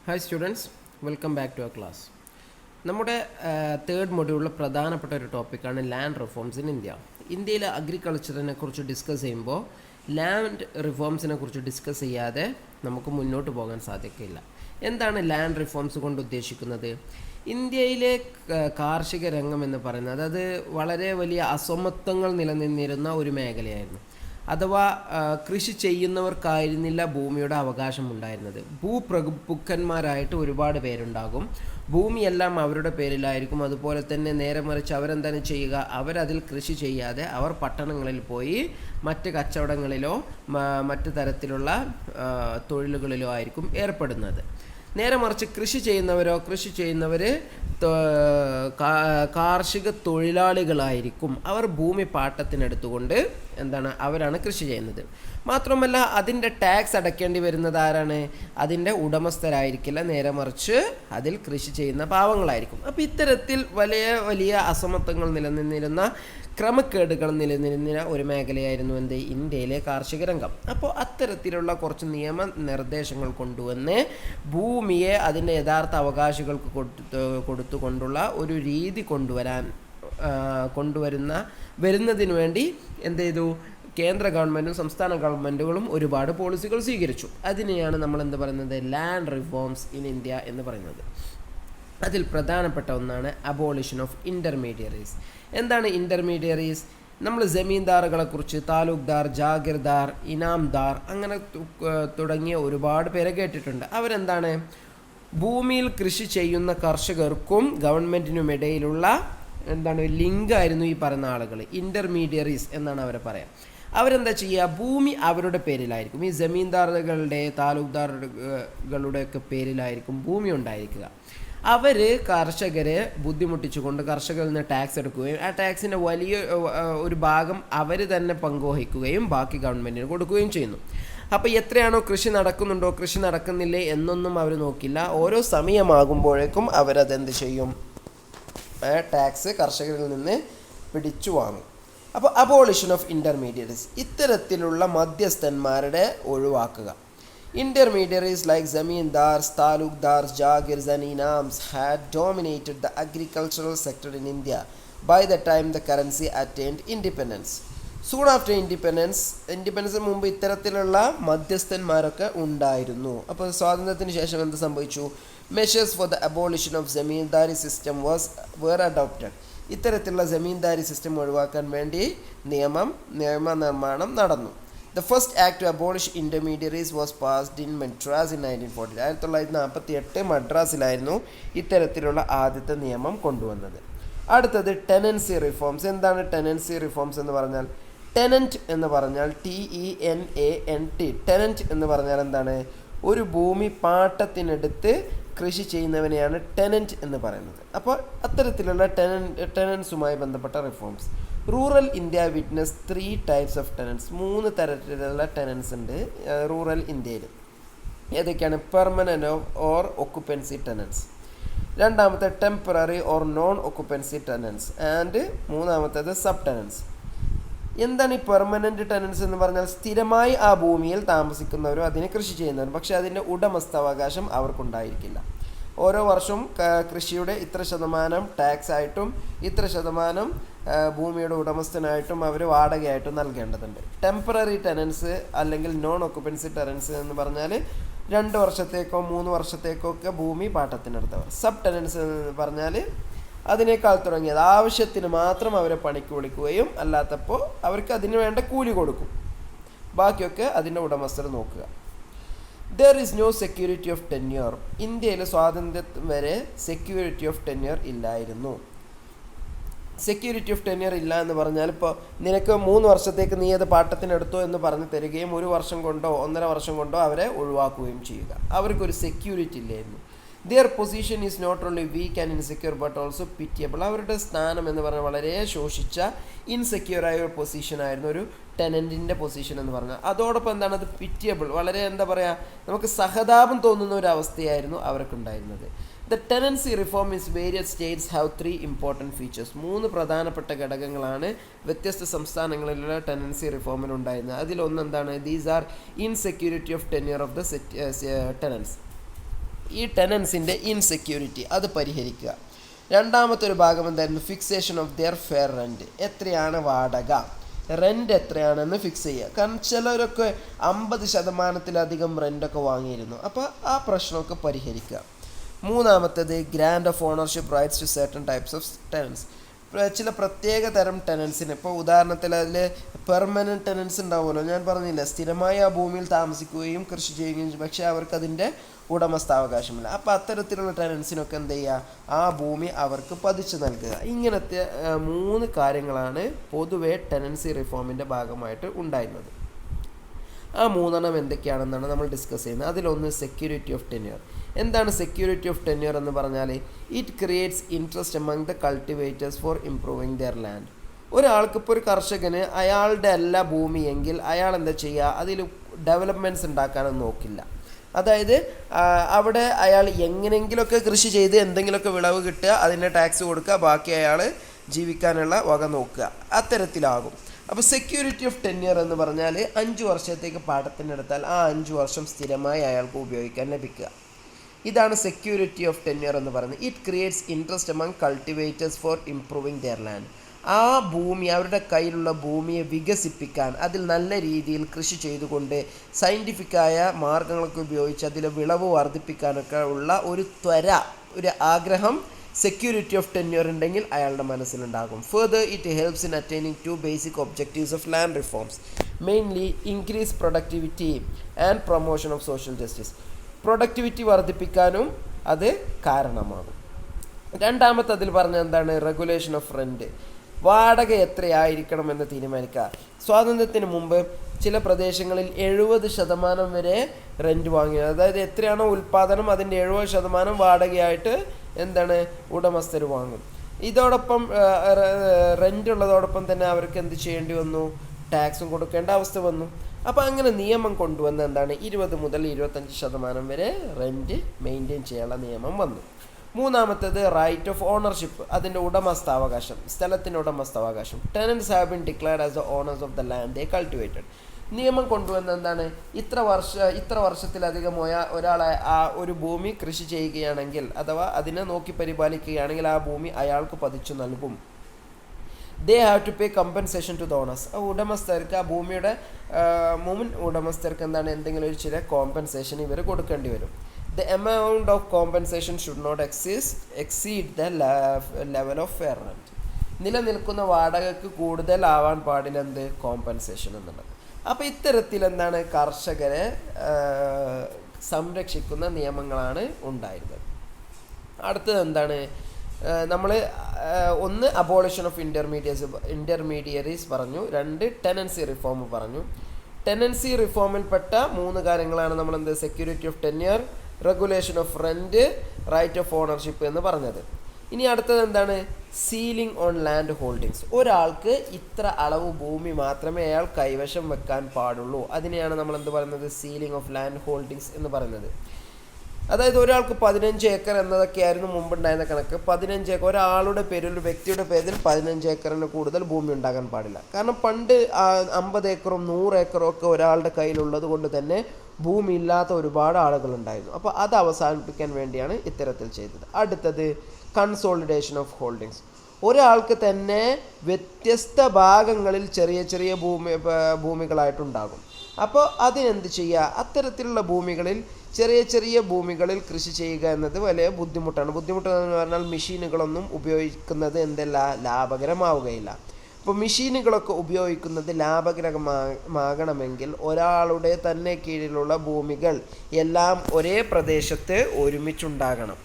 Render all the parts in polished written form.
Hi students, welcome back to our class. നമ്മുടെ third മൊഡ്യൂളിൽ പ്രധാനപ്പെട്ട ഒരു ടോപ്പിക്കാണ് ലാൻഡ് റിഫോംസ് ഇൻ ഇന്ത്യ. ഇന്ത്യയിലെ അഗ്രികൾച്ചറിനെ കുറിച്ച് ഡിസ്കസ് ചെയ്യുമ്പോൾ ലാൻഡ് റിഫോംസിനെ കുറിച്ച് ഡിസ്കസ് ചെയ്യാതെ നമുക്ക് മുന്നോട്ട് പോകാൻ സാധിക്കില്ല. എന്താണ് ലാൻഡ് റിഫോംസ് കൊണ്ട് ഉദ്ദേശിക്കുന്നത്? ഇന്ത്യയിലെ കാർഷിക രംഗം എന്ന് പറയുന്നത് അത് വളരെ വലിയ അസമത്വങ്ങൾ നിലനിന്നിരുന്ന ഒരു മേഖലയായിരുന്നു. അഥവാ കൃഷി ചെയ്യുന്നവർക്കായിരുന്നില്ല ഭൂമിയുടെ അവകാശം ഉണ്ടായിരുന്നത്. ഭൂപ്രഭുക്കന്മാരായിട്ട് ഒരുപാട് പേരുണ്ടാകും. ഭൂമിയെല്ലാം അവരുടെ പേരിലായിരിക്കും. അതുപോലെ തന്നെ നേരെ മറിച്ച് അവരെന്താണ് ചെയ്യുക? അവരതിൽ കൃഷി ചെയ്യാതെ അവർ പട്ടണങ്ങളിൽ പോയി മറ്റ് കച്ചവടങ്ങളിലോ മറ്റ് തരത്തിലുള്ള തൊഴിലുകളിലോ ആയിരിക്കും ഏർപ്പെടുന്നത്. നേരെ മറിച്ച് കൃഷി ചെയ്യുന്നവർ കാർഷിക തൊഴിലാളികളായിരിക്കും. അവർ ഭൂമി പാട്ടത്തിനെടുത്തുകൊണ്ട് അവരാണ് കൃഷി ചെയ്യുന്നത്. മാത്രമല്ല അതിൻ്റെ ടാക്സ് അടയ്ക്കേണ്ടി വരുന്നത് ആരാണ്? അതിൻ്റെ ഉടമസ്ഥരായിരിക്കില്ല, നേരെ മറിച്ച് അതിൽ കൃഷി ചെയ്യുന്ന പാവങ്ങളായിരിക്കും. അപ്പോൾ ഇത്തരത്തിൽ വലിയ വലിയ അസമത്വങ്ങൾ നിലനിന്നിരുന്ന, ക്രമക്കേടുകൾ നിലനിന്നിരുന്ന ഒരു മേഖലയായിരുന്നു ഇന്ത്യയിലെ കാർഷിക രംഗം. അപ്പോൾ അത്തരത്തിലുള്ള കുറച്ച് നിയമനിർദ്ദേശങ്ങൾ കൊണ്ടുവന്ന് ഭൂമിയെ അതിൻ്റെ യഥാർത്ഥ അവകാശികൾക്ക് കൊടുത്തുകൊണ്ടുള്ള ഒരു രീതി വരുന്നതിന് വേണ്ടി കേന്ദ്ര ഗവൺമെൻറ്റും സംസ്ഥാന ഗവൺമെൻറ്റുകളും ഒരുപാട് പോളിസികൾ സ്വീകരിച്ചു. അതിനെയാണ് നമ്മൾ പറയുന്നത് ലാൻഡ് റിഫോംസ് ഇൻ ഇന്ത്യ എന്ന് പറയുന്നത്. അതിൽ പ്രധാനപ്പെട്ട ഒന്നാണ് അബോളിഷൻ ഓഫ് ഇൻ്റർമീഡിയറീസ്. എന്താണ് ഇൻ്റർമീഡിയറീസ്? നമ്മൾ ജമീന്ദാറുകളെക്കുറിച്ച് താലൂക്ക്ദാർ, ജാഗിർദാർ, ഇനാംദാർ അങ്ങനെ തുടങ്ങിയ ഒരുപാട് പേരെ കേട്ടിട്ടുണ്ട്. ഭൂമിയിൽ കൃഷി ചെയ്യുന്ന കർഷകർക്കും ഗവൺമെൻറ്റിനുമിടയിലുള്ള ലിങ്കായിരുന്നു ഈ പറയുന്ന ആളുകൾ. ഇൻ്റർമീഡിയറീസ് എന്നാണ് അവരെ പറയാം. അവരെന്താ ചെയ്യുക? ഭൂമി അവരുടെ പേരിലായിരിക്കും. ഈ ജമീന്ദാറുകളുടെ, താലൂക്ക്ദാറുകളുടെയൊക്കെ പേരിലായിരിക്കും ഭൂമി ഉണ്ടായിരിക്കുക. അവർ കർഷകരെ ബുദ്ധിമുട്ടിച്ചുകൊണ്ട് കർഷകരിൽ നിന്ന് ടാക്സ് എടുക്കുകയും ആ ടാക്സിൻ്റെ വലിയ ഒരു ഭാഗം അവർ തന്നെ പങ്കുവഹിക്കുകയും ബാക്കി ഗവൺമെൻറ്റിന് കൊടുക്കുകയും ചെയ്യുന്നു. അപ്പോൾ എത്രയാണോ കൃഷി നടക്കുന്നുണ്ടോ, കൃഷി നടക്കുന്നില്ലേ എന്നൊന്നും അവർ നോക്കില്ല. ഓരോ സമയമാകുമ്പോഴേക്കും അവരതെന്ത് ചെയ്യും? ടാക്സ് കർഷകരിൽ നിന്ന് പിടിച്ചു വാങ്ങും. അപ്പോൾ അബോളിഷൻ ഓഫ് ഇൻ്റർമീഡിയറീസ്, ഇത്തരത്തിലുള്ള മധ്യസ്ഥന്മാരുടെ ഒഴിവാക്കുക. Intermediaries like zamindars, talukdars, jagirs and inams had dominated the agricultural sector in India by the time the currency attained independence. Soon after independence മുമ്പ് ഇത്തരത്തിലുള്ള മധ്യസ്ഥന്മാരൊക്കെ ഉണ്ടായിരുന്നു. അപ്പോൾ സ്വാതന്ത്ര്യത്തിന് ശേഷം എന്ത് സംഭവിച്ചു? Measures for the abolition of zamindari system were adopted. ഇത്തരത്തിലുള്ള zamindari system ഒഴിവാക്കാൻ വേണ്ടി നിയമനിർമ്മാണം നടന്നു. The first act to abolish intermediaries was passed in Madras in 1940. 1948 മദ്രാസിലായിരുന്നു ഇത്തരത്തിലുള്ള ആദ്യത്തെ നിയമം കൊണ്ടുവന്നത്. അടുത്തത് ടെനൻസി റിഫോംസ്. എന്താണ് ടെനൻസി റിഫോംസ് എന്ന് പറഞ്ഞാൽ? ടെനൻറ്റ് എന്ന് പറഞ്ഞാൽ TENANT. ടെനൻറ്റ് എന്ന് പറഞ്ഞാൽ എന്താണ്? ഒരു ഭൂമി പാട്ടത്തിനെടുത്ത് കൃഷി ചെയ്യുന്നവനെയാണ് ടെനൻറ്റ് എന്ന് പറയുന്നത്. അപ്പോൾ അത്തരത്തിലുള്ള ടെനൻസുമായി ബന്ധപ്പെട്ട reforms. Rural India witness 3 types of ടെനൻസ്. 3 തരത്തിലുള്ള ടെനൻസ് ഉണ്ട് റൂറൽ ഇന്ത്യയിൽ. ഏതൊക്കെയാണ്? പെർമനൻ്റ് ഓർ ഒക്കുപ്പൻസി ടെനൻസ്, രണ്ടാമത്തെ temporary or non occupancy ടെനൻസ്, and മൂന്നാമത്തേത് സബ് ടെനൻസ്. എന്താണ് ഈ പെർമനൻ്റ് ടെനൻസ് എന്ന് പറഞ്ഞാൽ? സ്ഥിരമായി ആ ഭൂമിയിൽ താമസിക്കുന്നവരും അതിനെ കൃഷി ചെയ്യുന്നവരും, പക്ഷേ അതിൻ്റെ ഉടമസ്ഥാവകാശം അവർക്കുണ്ടായിരിക്കില്ല. ഓരോ വർഷവും കൃഷിയുടെ ഇത്ര ശതമാനം ടാക്സ് ആയിട്ടും ഇത്ര ശതമാനം ഭൂമിയുടെ ഉടമസ്ഥനായിട്ടും അവർ വാടകയായിട്ടും നൽകേണ്ടതുണ്ട്. ടെമ്പററി ടെനൻസ് അല്ലെങ്കിൽ നോൺ ഒക്കുപ്പൻസി ടെനൻസ് എന്ന് പറഞ്ഞാൽ 2 വർഷത്തേക്കോ 3 വർഷത്തേക്കോ ഒക്കെ ഭൂമി പാട്ടത്തിനെടുത്തവർ. സബ് ടെനൻസ് എന്ന് പറഞ്ഞാൽ അതിനേക്കാൾ തുടങ്ങിയത് ആവശ്യത്തിന് മാത്രം അവരെ പണിക്ക് വിളിക്കുകയും അല്ലാത്തപ്പോൾ അവർക്ക് അതിന് വേണ്ട കൂലി കൊടുക്കും, ബാക്കിയൊക്കെ അതിൻ്റെ ഉടമസ്ഥർ നോക്കുക. There is no security of tenure. ഇന്ത്യയിൽ സ്വാതന്ത്ര്യം വരെ സെക്യൂരിറ്റി ഓഫ് ടെന്യൂർ ഇല്ലായിരുന്നു. സെക്യൂരിറ്റി ഓഫ് ടെന്യൂർ ഇല്ല എന്ന് പറഞ്ഞാൽ ഇപ്പോൾ നിനക്ക് 3 വർഷത്തേക്ക് നീ അത് പാട്ടത്തിനെടുത്തോ എന്ന് പറഞ്ഞ് തരികയും 1 വർഷം കൊണ്ടോ 1.5 വർഷം കൊണ്ടോ അവരെ ഒഴിവാക്കുകയും ചെയ്യുക. അവർക്കൊരു സെക്യൂരിറ്റി ഇല്ലായിരുന്നു. Their position is not only weak and insecure but also pitiable. അവരുടെ സ്ഥാനം എന്ന് പറഞ്ഞാൽ വളരെ ശോഷിച്ച ഇൻസെക്യൂറായ ഒരു പൊസിഷനായിരുന്നു ഒരു ടെനൻറ്റിൻ്റെ പൊസിഷൻ എന്ന് പറഞ്ഞാൽ. അതോടൊപ്പം എന്താണ്? അത് പിറ്റിയബിൾ, വളരെ നമുക്ക് സഹതാപം തോന്നുന്ന ഒരു അവസ്ഥയായിരുന്നു അവർക്കുണ്ടായിരുന്നത്. The tenancy reform in various states have 3 important features. 3 പ്രധാനപ്പെട്ട ഘടകങ്ങളാണ് വ്യത്യസ്ത സംസ്ഥാനങ്ങളിലുള്ള tenancy റിഫോമിനുണ്ടായിരുന്നത്. അതിലൊന്നെന്താണ്? These are insecurity of tenure of the tenants. ഈ ടെനൻസിൻ്റെ ഇൻസെക്യൂരിറ്റി അത് പരിഹരിക്കുക. രണ്ടാമത്തെ ഒരു ഭാഗം എന്തായിരുന്നു? Fixation of their fair rent. എത്രയാണ് വാടക, റെൻ്റ് എത്രയാണെന്ന് ഫിക്സ് ചെയ്യുക. കാരണം ചിലരൊക്കെ 50% റെൻ്റൊക്കെ വാങ്ങിയിരുന്നു. അപ്പോൾ ആ പ്രശ്നമൊക്കെ പരിഹരിക്കുക. മൂന്നാമത്തേത് grant of ownership rights to certain types of tenants. ചില പ്രത്യേക തരം ടെനൻസിന്, ഇപ്പോൾ ഉദാഹരണത്തിൽ അതിൽ പെർമനൻറ്റ് ടെനൻസ് ഉണ്ടാവുമല്ലോ, ഞാൻ പറഞ്ഞില്ല, സ്ഥിരമായി ആ ഭൂമിയിൽ താമസിക്കുകയും കൃഷി ചെയ്യുകയും ചെയ്യും, പക്ഷേ അവർക്കതിൻ്റെ ഉടമസ്ഥാവകാശമില്ല. അപ്പോൾ അത്തരത്തിലുള്ള ടെനൻസിനൊക്കെ എന്ത് ചെയ്യുക? ആ ഭൂമി അവർക്ക് പതിച്ചു നൽകുക. ഇങ്ങനത്തെ 3 കാര്യങ്ങളാണ് പൊതുവെ ടെനൻസി റിഫോമിൻ്റെ ഭാഗമായിട്ട് ഉണ്ടായിരുന്നത്. ആ 3 എന്തൊക്കെയാണെന്നാണ് നമ്മൾ ഡിസ്കസ് ചെയ്യുന്നത്. അതിലൊന്ന് സെക്യൂരിറ്റി ഓഫ് ടെന്യൂർ. എന്താണ് സെക്യൂരിറ്റി ഓഫ് ടെന്യൂർ എന്ന് പറഞ്ഞാൽ? It creates interest among the cultivators for improving their land. ഒരാൾക്കിപ്പോൾ ഒരു കർഷകന് അയാളുടെ അല്ല ഭൂമിയെങ്കിൽ അയാൾ എന്താ ചെയ്യുക? അതിൽ ഡെവലപ്മെൻറ്റ്സ് ഉണ്ടാക്കാനൊന്നും നോക്കില്ല. അതായത് അവിടെ അയാൾ എങ്ങനെയെങ്കിലുമൊക്കെ കൃഷി ചെയ്ത് എന്തെങ്കിലുമൊക്കെ വിളവ് കിട്ടുക, അതിൻ്റെ ടാക്സ് കൊടുക്കുക, ബാക്കി അയാൾ ജീവിക്കാനുള്ള വക നോക്കുക, അത്തരത്തിലാകും. അപ്പോൾ സെക്യൂരിറ്റി ഓഫ് ടെന്യൂർ എന്ന് പറഞ്ഞാൽ 5 വർഷത്തേക്ക് പാട്ടത്തിനെടുത്താൽ ആ 5 വർഷം സ്ഥിരമായി അയാൾക്ക് ഉപയോഗിക്കാൻ ലഭിക്കുക. ഇതാണ് സെക്യൂരിറ്റി ഓഫ് ടെന്യൂർ എന്ന് പറയുന്നത്. It creates interest among cultivators for improving their land. ആ ഭൂമി, അവരുടെ കയ്യിലുള്ള ഭൂമിയെ വികസിപ്പിക്കാൻ, അതിൽ നല്ല രീതിയിൽ കൃഷി ചെയ്തുകൊണ്ട് സയൻറ്റിഫിക്കായ മാർഗങ്ങളൊക്കെ ഉപയോഗിച്ച് അതിലെ വിളവ് വർദ്ധിപ്പിക്കാനൊക്കെ ഉള്ള ഒരു ഒരു ആഗ്രഹം സെക്യൂരിറ്റി ഓഫ് ടെന്യൂർ ഉണ്ടെങ്കിൽ അയാളുടെ മനസ്സിലുണ്ടാകും. Further it helps in attaining 2 basic objectives of land reforms, mainly increase productivity and promotion of social justice. Productivity വർദ്ധിപ്പിക്കാനും അത് കാരണമാകും. രണ്ടാമത്തെ അതിൽ പറഞ്ഞ എന്താണ്? Regulation of rent. വാടക എത്രയായിരിക്കണം എന്ന് തീരുമാനിക്കുക. സ്വാതന്ത്ര്യത്തിന് മുമ്പ് ചില പ്രദേശങ്ങളിൽ 70% വരെ റെൻറ്റ് വാങ്ങിയത്. അതായത് എത്രയാണോ ഉൽപ്പാദനം അതിൻ്റെ 70% വാടകയായിട്ട് എന്താണ് ഉടമസ്ഥർ വാങ്ങും. ഇതോടൊപ്പം റെൻ്റ് ഉള്ളതോടൊപ്പം തന്നെ അവർക്ക് എന്ത് ചെയ്യേണ്ടി വന്നു? ടാക്സും കൊടുക്കേണ്ട അവസ്ഥ വന്നു. അപ്പോൾ അങ്ങനെ നിയമം കൊണ്ടുവന്ന എന്താണ്? 20 മുതൽ 25% വരെ റെൻറ്റ് മെയിൻറ്റെയിൻ ചെയ്യാനുള്ള നിയമം വന്നു. മൂന്നാമത്തേത് റൈറ്റ് ഓഫ് ഓണർഷിപ്പ്, അതിൻ്റെ ഉടമസ്ഥാവകാശം, സ്ഥലത്തിൻ്റെ ഉടമസ്ഥാവകാശം. Tenants have been declared as the owners of the land they cultivated. നിയമം കൊണ്ടുവന്ന എന്താണ്? ഇത്ര വർഷത്തിലധികം ഒരാളെ ആ ഒരു ഭൂമി കൃഷി ചെയ്യുകയാണെങ്കിൽ അഥവാ അതിനെ നോക്കി പരിപാലിക്കുകയാണെങ്കിൽ ആ ഭൂമി അയാൾക്ക് പതിച്ചു നൽകും. They have to pay compensation to the owners. ആ ഉടമസ്ഥർക്ക്, ആ ഭൂമിയുടെ മുൻ ഉടമസ്ഥർക്ക് എന്താണ്? എന്തെങ്കിലും ഒരു ചില കോമ്പൻസേഷൻ ഇവർ കൊടുക്കേണ്ടി വരും. The amount of compensation should not exceed the level of fair rent. നിലനിൽക്കുന്ന വാടകയ്ക്ക് കൂടുതലാവാൻ പാടില്ല എന്ത്? കോമ്പൻസേഷൻ എന്നുള്ളത്. അപ്പോൾ ഇത്തരത്തിൽ എന്താണ്? കർഷകരെ സംരക്ഷിക്കുന്ന നിയമങ്ങളാണ് ഉണ്ടായിരുന്നത്. അടുത്തത് എന്താണ്? നമ്മൾ ഒന്ന് അബോളിഷൻ ഓഫ് ഇൻ്റർമീഡിയറീസ് പറഞ്ഞു, 2 ടെനൻസി റിഫോം പറഞ്ഞു. ടെനൻസി റിഫോമിൽപ്പെട്ട 3 കാര്യങ്ങളാണ് നമ്മൾ എന്ത്? Security of tenure, regulation of rent, right of ownership എന്ന് പറഞ്ഞത്. ഇനി അടുത്തത് എന്താണ്? Ceiling on land holdings. ഒരാൾക്ക് ഇത്ര അളവ് ഭൂമി മാത്രമേ അയാൾ കൈവശം വെക്കാൻ പാടുള്ളൂ. അതിനെയാണ് നമ്മൾ എന്ത് പറയുന്നത്? സീലിംഗ് ഓഫ് ലാൻഡ് ഹോൾഡിങ്സ് എന്ന് പറയുന്നത്. അതായത് ഒരാൾക്ക് 15 ഏക്കർ എന്നതൊക്കെയായിരുന്നു മുമ്പുണ്ടായിരുന്ന കണക്ക്. 15 ഏക്കർ ഒരാളുടെ പേരിൽ, ഒരു വ്യക്തിയുടെ പേരിൽ 15 ഏക്കറിന് കൂടുതൽ ഭൂമി ഉണ്ടാകാൻ പാടില്ല. കാരണം പണ്ട് 50 ഏക്കറും 100 ഏക്കറും ഒക്കെ ഒരാളുടെ കയ്യിലുള്ളത് കൊണ്ട് തന്നെ ഭൂമി ഇല്ലാത്ത ഒരുപാട് ആളുകളുണ്ടായിരുന്നു. അപ്പോൾ അത് അവസാനിപ്പിക്കാൻ വേണ്ടിയാണ് ഇത്തരത്തിൽ ചെയ്തത്. അടുത്തത് കൺസോളിഡേഷൻ ഓഫ് ഹോൾഡിങ്സ്. ഒരാൾക്ക് തന്നെ വ്യത്യസ്ത ഭാഗങ്ങളിൽ ചെറിയ ചെറിയ ഭൂമികളായിട്ടുണ്ടാകും. അപ്പോൾ അതിനെന്ത് ചെയ്യുക? അത്തരത്തിലുള്ള ഭൂമികളിൽ, ചെറിയ ചെറിയ ഭൂമികളിൽ കൃഷി ചെയ്യുക എന്നത് വലിയ ബുദ്ധിമുട്ടാണ്. ബുദ്ധിമുട്ടെന്ന് പറഞ്ഞാൽ മെഷീനുകളൊന്നും ഉപയോഗിക്കുന്നത് എന്തല്ല? ലാഭകരമാവുകയില്ല. അപ്പോൾ മെഷീനുകളൊക്കെ ഉപയോഗിക്കുന്നത് ലാഭകരമാകണമെങ്കിൽ ഒരാളുടെ തന്നെ കീഴിലുള്ള ഭൂമികൾ എല്ലാം ഒരേ പ്രദേശത്ത് ഒരുമിച്ചുണ്ടാകണം.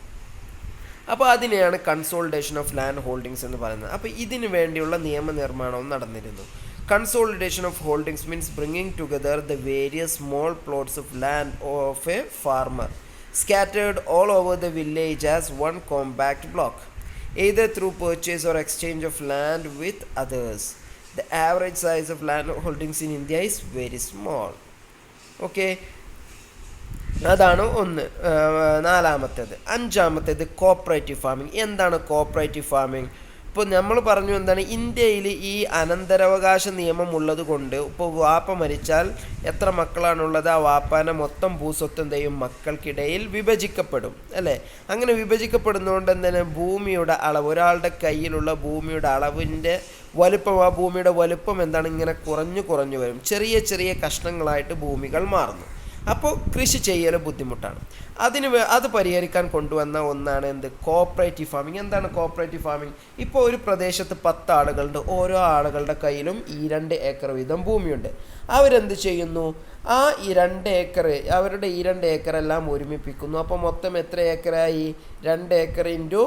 അപ്പോൾ അതിനെയാണ് കൺസോളിഡേഷൻ ഓഫ് ലാൻഡ് ഹോൾഡിങ്സ് എന്ന് പറയുന്നത്. അപ്പോൾ ഇതിനു വേണ്ടിയുള്ള നിയമനിർമ്മാണവും നടന്നിരുന്നു. Consolidation of holdings means bringing together the various small plots of land of a farmer scattered all over the village as one compact block, either through purchase or exchange of land with others. The average size of land holdings in India is very small. Okay, അതാണ് ഒന്ന്. നാലാമത്തേത്. അഞ്ചാമത്തേത് cooperative farming. എന്താണ് cooperative farming? ഇപ്പോൾ നമ്മൾ പറഞ്ഞു എന്താണ്, ഇന്ത്യയിൽ ഈ അനന്തരാവകാശ നിയമം ഉള്ളത് കൊണ്ട് ഇപ്പോൾ വാപ്പ മരിച്ചാൽ എത്ര മക്കളാണുള്ളത്, ആ വാപ്പാനെ മൊത്തം ഭൂസ്വത്ത് എന്ത് ചെയ്യും, മക്കൾക്കിടയിൽ വിഭജിക്കപ്പെടും അല്ലേ. അങ്ങനെ വിഭജിക്കപ്പെടുന്നതുകൊണ്ട് എന്താണ്, ഭൂമിയുടെ അളവ്, ഒരാളുടെ കയ്യിലുള്ള ഭൂമിയുടെ അളവിൻ്റെ വലുപ്പം, ആ ഭൂമിയുടെ വലുപ്പം എന്താണ്, ഇങ്ങനെ കുറഞ്ഞു കുറഞ്ഞു വരും. ചെറിയ ചെറിയ കഷ്ണങ്ങളായിട്ട് ഭൂമികൾ മാറുന്നു. അപ്പോൾ കൃഷി ചെയ്യൽ ബുദ്ധിമുട്ടാണ്. അത് പരിഹരിക്കാൻ കൊണ്ടുവന്ന ഒന്നാണ് എന്ത്, കോപ്പറേറ്റീവ് ഫാമിംഗ്. എന്താണ് കോപ്പറേറ്റീവ് ഫാമിംഗ്? ഇപ്പോൾ ഒരു പ്രദേശത്ത് 10 ആളുകളുണ്ട്. ഓരോ ആളുകളുടെ കയ്യിലും ഈ 2 ഏക്കർ വീതം ഭൂമിയുണ്ട്. അവരെന്ത് ചെയ്യുന്നു, ആ ഈ 2 ഏക്കർ, അവരുടെ ഈ 2 ഏക്കറെല്ലാം ഒരുമിപ്പിക്കുന്നു. അപ്പോൾ മൊത്തം എത്ര ഏക്കറായി, 2 ഏക്കർ ഇൻറ്റു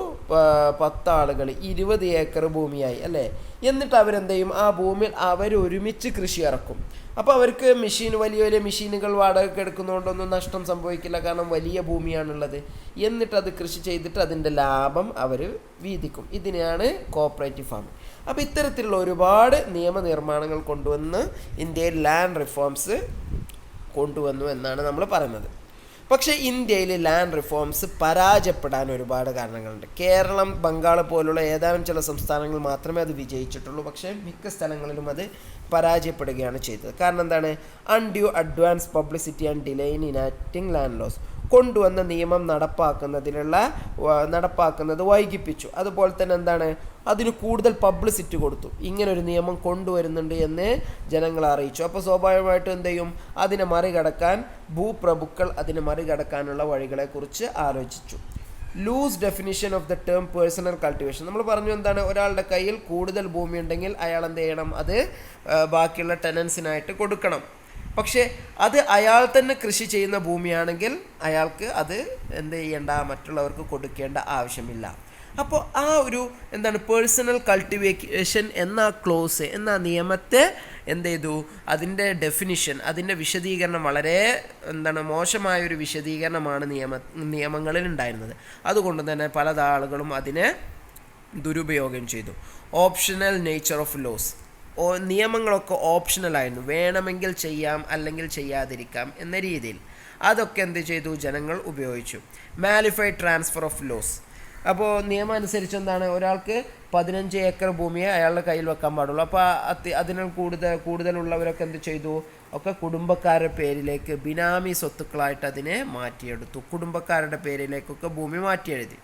10 ആളുകൾ, 20 ഏക്കർ ഭൂമിയായി അല്ലേ. എന്നിട്ട് അവരെന്ത് ചെയ്യും, ആ ഭൂമിയിൽ അവരൊരുമിച്ച് കൃഷി ഇറക്കും. അപ്പോൾ അവർക്ക് വലിയ വലിയ മെഷീനുകൾ വാടകയ്ക്ക് എടുക്കുന്നതുകൊണ്ടൊന്നും നഷ്ടം സംഭവിക്കില്ല, കാരണം വലിയ ഭൂമിയാണുള്ളത്. എന്നിട്ട് അത് കൃഷി ചെയ്തിട്ട് അതിൻ്റെ ലാഭം അവർ വീതിക്കും. ഇതിനെയാണ് കോപ്പറേറ്റീവ് ഫാമിംഗ്. അപ്പോൾ ഇത്തരത്തിലുള്ള ഒരുപാട് നിയമനിർമ്മാണങ്ങൾ കൊണ്ടുവന്ന് ഇന്ത്യയിൽ ലാൻഡ് റിഫോംസ് കൊണ്ടുവന്നു എന്നാണ് നമ്മൾ പറയുന്നത്. പക്ഷേ ഇന്ത്യയിൽ ലാൻഡ് റിഫോംസ് പരാജയപ്പെടാൻ ഒരുപാട് കാരണങ്ങളുണ്ട്. കേരളം, ബംഗാൾ പോലുള്ള ഏതാനും ചില സംസ്ഥാനങ്ങൾ മാത്രമേ അത് വിജയിച്ചിട്ടുള്ളൂ. പക്ഷേ മിക്ക സ്ഥലങ്ങളിലും അത് പരാജയപ്പെടുകയാണ് ചെയ്തത്. കാരണം എന്താണ്, undue advance publicity and delay in enacting land laws. കൊണ്ടുവന്ന നിയമം നടപ്പാക്കുന്നത് വൈകിപ്പിച്ചു. അതുപോലെ തന്നെ എന്താണ്, അതിന് കൂടുതൽ പബ്ലിസിറ്റി കൊടുത്തു. ഇങ്ങനൊരു നിയമം കൊണ്ടുവരുന്നുണ്ട് എന്ന് ജനങ്ങളെ അറിയിച്ചു. അപ്പോൾ സ്വാഭാവികമായിട്ടും എന്ത് ചെയ്യും, അതിനെ മറികടക്കാൻ ഭൂപ്രഭുക്കൾ അതിനെ മറികടക്കാനുള്ള വഴികളെക്കുറിച്ച് ആലോചിച്ചു. Loose definition of the term personal cultivation. നമ്മൾ പറഞ്ഞു എന്താണ്, ഒരാളുടെ കയ്യിൽ കൂടുതൽ ഭൂമി ഉണ്ടെങ്കിൽ അയാൾ എന്ത് ചെയ്യണം, അത് ബാക്കിയുള്ള ടെനൻസിനായിട്ട് കൊടുക്കണം. പക്ഷേ അത് അയാൾ തന്നെ കൃഷി ചെയ്യുന്ന ഭൂമിയാണെങ്കിൽ അയാൾക്ക് അത് എന്ത് ചെയ്യേണ്ട, മറ്റുള്ളവർക്ക് കൊടുക്കേണ്ട ആവശ്യമില്ല. അപ്പോൾ ആ ഒരു എന്താണ്, പേഴ്സണൽ കൾട്ടിവേഷൻ എന്ന ക്ലോസ്, എന്ന നിയമത്തെ എന്ത് ചെയ്തു, അതിൻ്റെ ഡെഫിനിഷൻ, അതിൻ്റെ വിശദീകരണം വളരെ എന്താണ്, മോശമായൊരു വിശദീകരണമാണ് നിയമങ്ങളിൽ ഉണ്ടായിരുന്നത്. അതുകൊണ്ട് തന്നെ പല ആളുകളും അതിനെ ദുരുപയോഗം ചെയ്തു. Optional nature of laws. നിയമങ്ങളൊക്കെ ഓപ്ഷണലായിരുന്നു, വേണമെങ്കിൽ ചെയ്യാം അല്ലെങ്കിൽ ചെയ്യാതിരിക്കാം എന്ന രീതിയിൽ. അതൊക്കെ എന്ത് ചെയ്തു, ജനങ്ങൾ ഉപയോഗിച്ചു. മാലിഫൈഡ് ട്രാൻസ്ഫർ ഓഫ് ലോസ്. അപ്പോൾ നിയമം അനുസരിച്ച് എന്താണ്, ഒരാൾക്ക് 15 ഏക്കർ ഭൂമിയെ അയാളുടെ കയ്യിൽ വെക്കാൻ പാടുള്ളൂ. അപ്പോൾ അതിന് കൂടുതലുള്ളവരൊക്കെ എന്ത് ചെയ്തു, ഒക്കെ കുടുംബക്കാരുടെ പേരിലേക്ക് ബിനാമി സ്വത്തുക്കളായിട്ട് അതിനെ മാറ്റിയെടുത്തു. കുടുംബക്കാരുടെ പേരിലേക്കൊക്കെ ഭൂമി മാറ്റിയെഴുതി.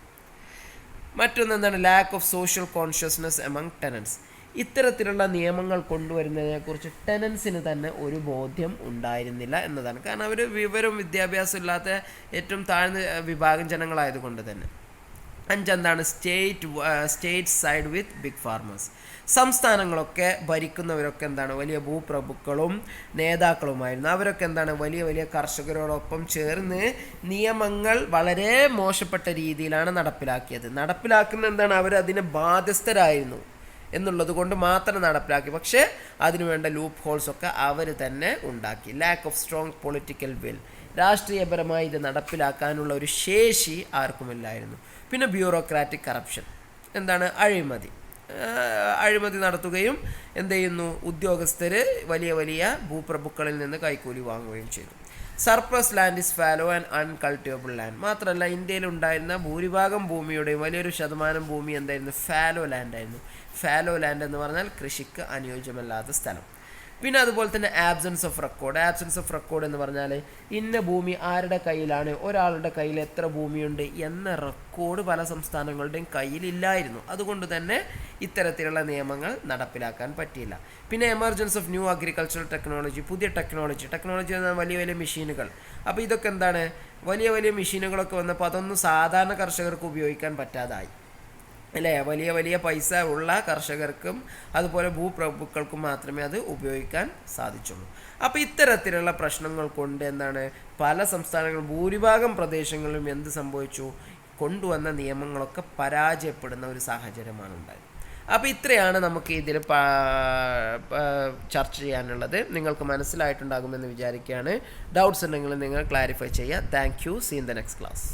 മറ്റൊന്ന് എന്താണ്, lack of social consciousness among ടെനൻസ്. ഇത്തരത്തിലുള്ള നിയമങ്ങൾ കൊണ്ടുവരുന്നതിനെക്കുറിച്ച് ടെനൻസിന് തന്നെ ഒരു ബോധ്യം ഉണ്ടായിരുന്നില്ല എന്നതാണ്. കാരണം അവർ വിവരവും വിദ്യാഭ്യാസവും ഇല്ലാത്ത ഏറ്റവും താഴ്ന്ന വിഭാഗം ജനങ്ങളായതുകൊണ്ട് തന്നെ. 5 എന്താണ്, state side with big farmers. സംസ്ഥാനങ്ങളൊക്കെ ഭരിക്കുന്നവരൊക്കെ എന്താണ്, വലിയ ഭൂപ്രഭുക്കളും നേതാക്കളുമായിരുന്നു. അവരൊക്കെ എന്താണ്, വലിയ വലിയ കർഷകരോടൊപ്പം ചേർന്ന് നിയമങ്ങൾ വളരെ മോശപ്പെട്ട രീതിയിലാണ് നടപ്പിലാക്കുന്നത് എന്താണ്, അവരതിന് ബാധ്യസ്ഥരായിരുന്നു എന്നുള്ളത് കൊണ്ട് മാത്രം നടപ്പിലാക്കി. പക്ഷേ അതിനുവേണ്ട ലൂപ്പ് ഹോൾസൊക്കെ അവർ തന്നെ ഉണ്ടാക്കി. Lack of strong political will. രാഷ്ട്രീയപരമായി ഇത് നടപ്പിലാക്കാനുള്ള ഒരു ശേഷി ആർക്കുമില്ലായിരുന്നു. പിന്നെ ബ്യൂറോക്രാറ്റിക് കറപ്ഷൻ. എന്താണ്, അഴിമതി നടത്തുകയും എന്ത് ചെയ്യുന്നു, ഉദ്യോഗസ്ഥർ വലിയ വലിയ ഭൂപ്രഭുക്കളിൽ നിന്ന് കൈക്കൂലി വാങ്ങുകയും ചെയ്തു. Surplus land is fallow and uncultivable land. മാത്രമല്ല ഇന്ത്യയിൽ ഉണ്ടായിരുന്ന ഭൂരിഭാഗം ഭൂമിയുടെയും വലിയൊരു ശതമാനം ഭൂമി എന്തായിരുന്നു, ഫാലോ ലാൻഡ് ആയിരുന്നു. ഫാലോ ലാൻഡ് എന്ന് പറഞ്ഞാൽ കൃഷിക്ക് അനുയോജ്യമല്ലാത്ത സ്ഥലം. പിന്നെ അതുപോലെ തന്നെ ആബ്സെൻസ് ഓഫ് റെക്കോർഡ് എന്ന് പറഞ്ഞാൽ ഇന്ന ഭൂമി ആരുടെ കയ്യിലാണ്, ഒരാളുടെ കയ്യിൽ എത്ര ഭൂമിയുണ്ട് എന്ന റെക്കോർഡ് പല സംസ്ഥാനങ്ങളുടെയും കയ്യിലില്ലായിരുന്നു. അതുകൊണ്ട് തന്നെ ഇത്തരത്തിലുള്ള നിയമങ്ങൾ നടപ്പിലാക്കാൻ പറ്റിയില്ല. പിന്നെ emergence of new agricultural technology. പുതിയ ടെക്നോളജി എന്നാൽ വലിയ വലിയ മെഷീനുകൾ. അപ്പോൾ ഇതൊക്കെ എന്താണ്, വലിയ വലിയ മെഷീനുകളൊക്കെ വന്നപ്പോൾ അതൊന്നും സാധാരണ കർഷകർക്ക് ഉപയോഗിക്കാൻ പറ്റാതായി അല്ലേ. വലിയ വലിയ പൈസ ഉള്ള കർഷകർക്കും അതുപോലെ ഭൂപ്രഭുക്കൾക്കും മാത്രമേ അത് ഉപയോഗിക്കാൻ സാധിച്ചുള്ളൂ. അപ്പോൾ ഇത്തരത്തിലുള്ള പ്രശ്നങ്ങൾ കൊണ്ട് എന്താണ്, പല സംസ്ഥാനങ്ങളും ഭൂരിഭാഗം പ്രദേശങ്ങളിലും എന്ത് സംഭവിച്ചു, കൊണ്ടുവന്ന നിയമങ്ങളൊക്കെ പരാജയപ്പെടുന്ന ഒരു സാഹചര്യമാണ് ഉണ്ടായത്. അപ്പോൾ ഇത്രയാണ് നമുക്ക് ഇതിൽ ചർച്ച ചെയ്യാനുള്ളത്. നിങ്ങൾക്ക് മനസ്സിലായിട്ടുണ്ടാകുമെന്ന് വിചാരിക്കുകയാണ്. ഡൗട്ട്സ് ഉണ്ടെങ്കിൽ നിങ്ങൾ ക്ലാരിഫൈ ചെയ്യുക. Thank you. See in the next class.